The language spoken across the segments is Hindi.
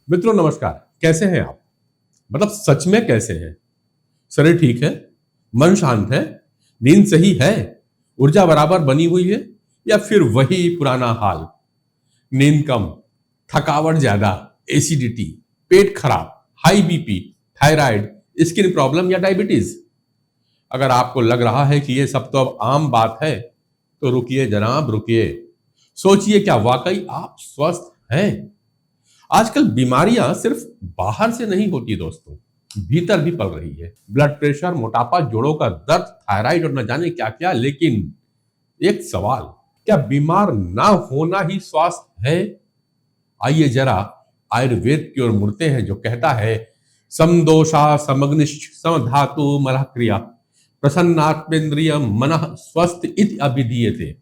मित्रों नमस्कार। कैसे हैं आप? मतलब सच में कैसे हैं? शरीर ठीक है? मन शांत है? नींद सही है? ऊर्जा बराबर बनी हुई है? या फिर वही पुराना हाल? नींद कम, थकावट ज्यादा, एसिडिटी, पेट खराब, high BP, thyroid, skin problem या डायबिटीज? अगर आपको लग रहा है कि ये सब तो अब आम बात है, तो रुकिए जनाब, रुकिए। सोचिए, क्या वाकई आप स्वस्थ हैं? आजकल बीमारियां सिर्फ बाहर से नहीं होती दोस्तों, भीतर भी पल रही है। ब्लड प्रेशर, मोटापा, जोड़ों का दर्द, थायराइड और न जाने क्या क्या। लेकिन एक सवाल, क्या बीमार ना होना ही स्वास्थ्य है? आइए जरा आयुर्वेद की ओर मुड़ते हैं, जो कहता है समदोषा समग्निश्च समधातु मलः क्रिया प्रसन्नात्मेन्द्रिय मनः स्वस्थ इति अभिधीयते।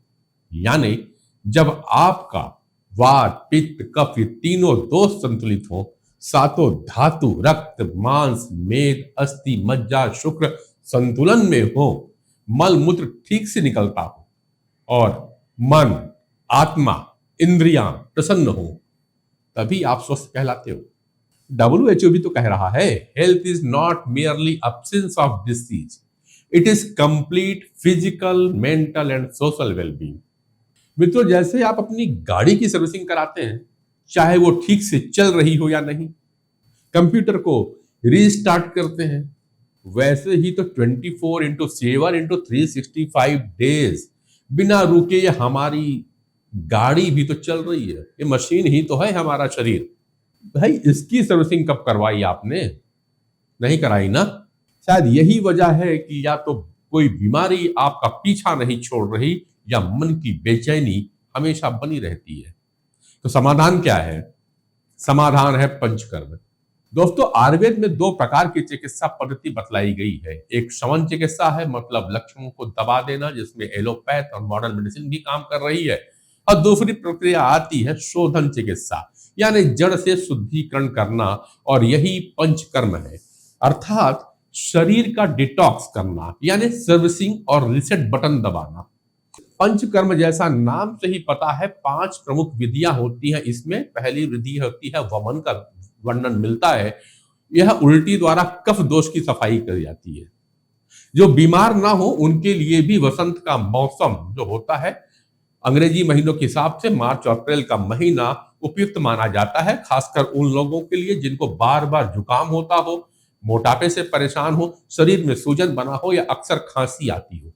यानी जब आपका वात पित्त कफ ये तीनों दोष संतुलित हो, सातों धातु रक्त मांस मेद अस्थि मज्जा शुक्र संतुलन में हो, मल मूत्र ठीक से निकलता हो और मन आत्मा इंद्रियां प्रसन्न हो, तभी आप स्वस्थ कहलाते हो। WHO भी तो कह रहा है, health is not merely absence of disease, it is complete physical mental and social wellbeing. मित्रों, जैसे आप अपनी गाड़ी की सर्विसिंग कराते हैं, चाहे वो ठीक से चल रही हो या नहीं, कंप्यूटर को रीस्टार्ट करते हैं, वैसे ही तो 24/7/365 बिना रुके ये हमारी गाड़ी भी तो चल रही है। ये मशीन ही तो है हमारा शरीर। भाई, इसकी सर्विसिंग कब करवाई आपने? नहीं कराई ना। शायद यही वजह है कि या तो कोई बीमारी आपका पीछा नहीं छोड़ रही, या मन की बेचैनी हमेशा बनी रहती है। तो समाधान क्या है? समाधान है पंचकर्म। दोस्तों, आयुर्वेद में दो प्रकार की चिकित्सा पद्धति बतलाई गई है। एक शमन चिकित्सा है, मतलब लक्षणों को दबा देना, जिसमें एलोपैथ और मॉडर्न मेडिसिन भी काम कर रही है। और दूसरी प्रक्रिया आती है शोधन चिकित्सा, यानी जड़ से शुद्धिकरण करना, और यही पंचकर्म है। अर्थात शरीर का डिटॉक्स करना, यानी सर्विसिंग और रीसेट बटन दबाना। पंचकर्म जैसा नाम से ही पता है, 5 प्रमुख विधियां होती हैं इसमें। पहली विधि होती है वमन, का वर्णन मिलता है। यह उल्टी द्वारा कफ दोष की सफाई की जाती है। जो बीमार ना हो उनके लिए भी वसंत का मौसम जो होता है, अंग्रेजी महीनों के हिसाब से मार्च और अप्रैल का महीना उपयुक्त माना जाता है, खासकर उन लोगों के लिए जिनको बार बार जुकाम होता हो, मोटापे से परेशान हो, शरीर में सूजन बना हो या अक्सर खांसी आती हो।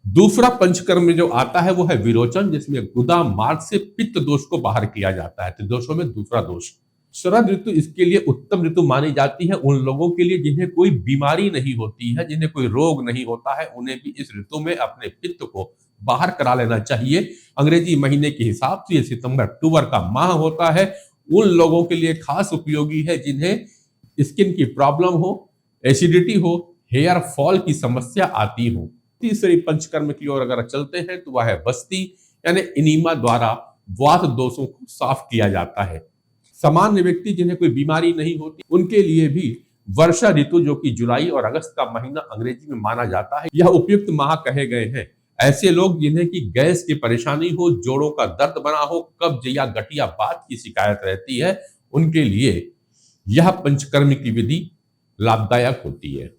दूसरा पंचकर्म में जो आता है वो है विरोचन, जिसमें गुदा मार्ग से पित्त दोष को बाहर किया जाता है। तो दोषों में दूसरा दोष। शरद ऋतु इसके लिए उत्तम ऋतु मानी जाती है। उन लोगों के लिए जिन्हें कोई बीमारी नहीं होती है, जिन्हें कोई रोग नहीं होता है, उन्हें भी इस ऋतु में अपने पित्त को बाहर करा लेना चाहिए। अंग्रेजी महीने के हिसाब से ये सितंबर अक्टूबर का माह होता है। उन लोगों के लिए खास उपयोगी है जिन्हें स्किन की प्रॉब्लम हो, एसिडिटी हो, हेयर फॉल की समस्या आती हो। तीसरी पंचकर्म की ओर अगर चलते हैं तो वह है बस्ती, यानी इनिमा द्वारा वात दोषों को साफ किया जाता है। सामान्य व्यक्ति जिन्हें कोई बीमारी नहीं होती, उनके लिए भी वर्षा ऋतु, जो कि जुलाई और अगस्त का महीना अंग्रेजी में माना जाता है, यह उपयुक्त माह कहे गए हैं। ऐसे लोग जिन्हें की गैस की परेशानी हो, जोड़ों का दर्द बना हो, कब्ज या गठिया बात की शिकायत रहती है, उनके लिए यह पंचकर्म की विधि लाभदायक होती है।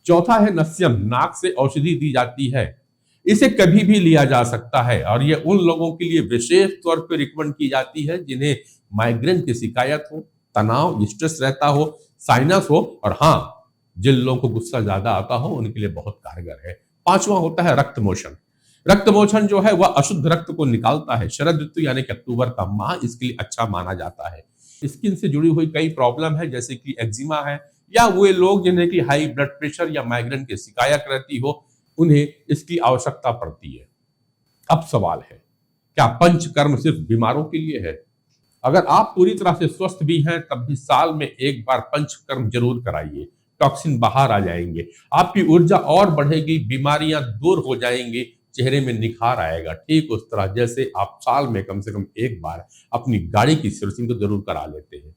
चौथा है नस्यम, नाक से औषधि दी जाती है। इसे कभी भी लिया जा सकता है और यह उन लोगों के लिए विशेष तौर पर रिकमेंड की जाती है जिन्हें माइग्रेन की शिकायत हो, तनाव स्ट्रेस रहता हो, साइनस हो, और हाँ, जिन लोगों को गुस्सा ज्यादा आता हो उनके लिए बहुत कारगर है। पांचवा होता है रक्त मोशन। रक्त मोशन जो है वह अशुद्ध रक्त को निकालता है। शरद ऋतु यानी कि अक्टूबर का माह इसके लिए अच्छा माना जाता है। स्किन से जुड़ी हुई कई प्रॉब्लम है, जैसे कि एक्जिमा है, या वे लोग जिन्हें की हाई ब्लड प्रेशर या माइग्रेन की शिकायत रहती हो, उन्हें इसकी आवश्यकता पड़ती है। अब सवाल है, क्या पंचकर्म सिर्फ बीमारों के लिए है? अगर आप पूरी तरह से स्वस्थ भी हैं, तब भी साल में एक बार पंचकर्म जरूर कराइए। टॉक्सिन बाहर आ जाएंगे, आपकी ऊर्जा और बढ़ेगी, बीमारियां दूर हो जाएंगी, चेहरे में निखार आएगा। ठीक उस तरह जैसे आप साल में कम से कम एक बार अपनी गाड़ी की सर्विसिंग तो जरूर करा लेते हैं।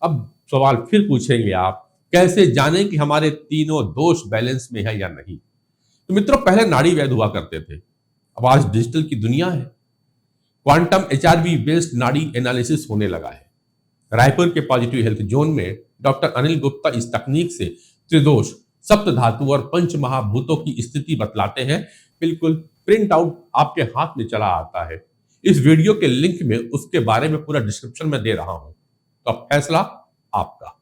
अब सवाल फिर पूछेंगे आप, कैसे जानें कि हमारे तीनों दोष बैलेंस में है या नहीं? तो मित्रों, पहले नाड़ी वैद हुआ करते थे, अब आज डिजिटल की दुनिया है। क्वांटम HRV बेस्ड नाड़ी एनालिसिस होने लगा है। रायपुर के पॉजिटिव हेल्थ जोन में डॉक्टर अनिल गुप्ता इस तकनीक से त्रिदोष, सप्त धातु और पंच महाभूतों की स्थिति बतलाते हैं। बिल्कुल प्रिंट आउट आपके हाथ में चला आता है। इस वीडियो के लिंक में उसके बारे में पूरा डिस्क्रिप्शन में दे रहा हूं, तो अब फैसला आपका।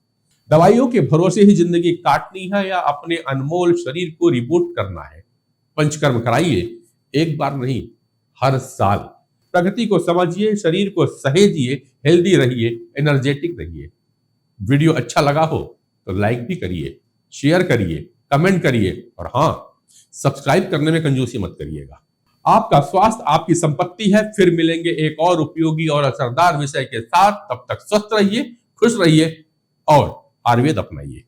दवाइयों के भरोसे ही जिंदगी काटनी है या अपने अनमोल शरीर को रिबूट करना है? पंचकर्म कराइए, एक बार नहीं, हर साल। प्रकृति को समझिए, शरीर को सहेजिए, हेल्दी रहिए, एनर्जेटिक रहिए। वीडियो अच्छा लगा हो तो लाइक भी करिए, शेयर करिए, कमेंट करिए और हाँ, सब्सक्राइब करने में कंजूसी मत करिएगा। आपका स्वास्थ्य आपकी संपत्ति है। फिर मिलेंगे एक और उपयोगी और असरदार विषय के साथ। तब तक स्वस्थ रहिए, खुश रहिए और आयुर्वेद अपनाइए।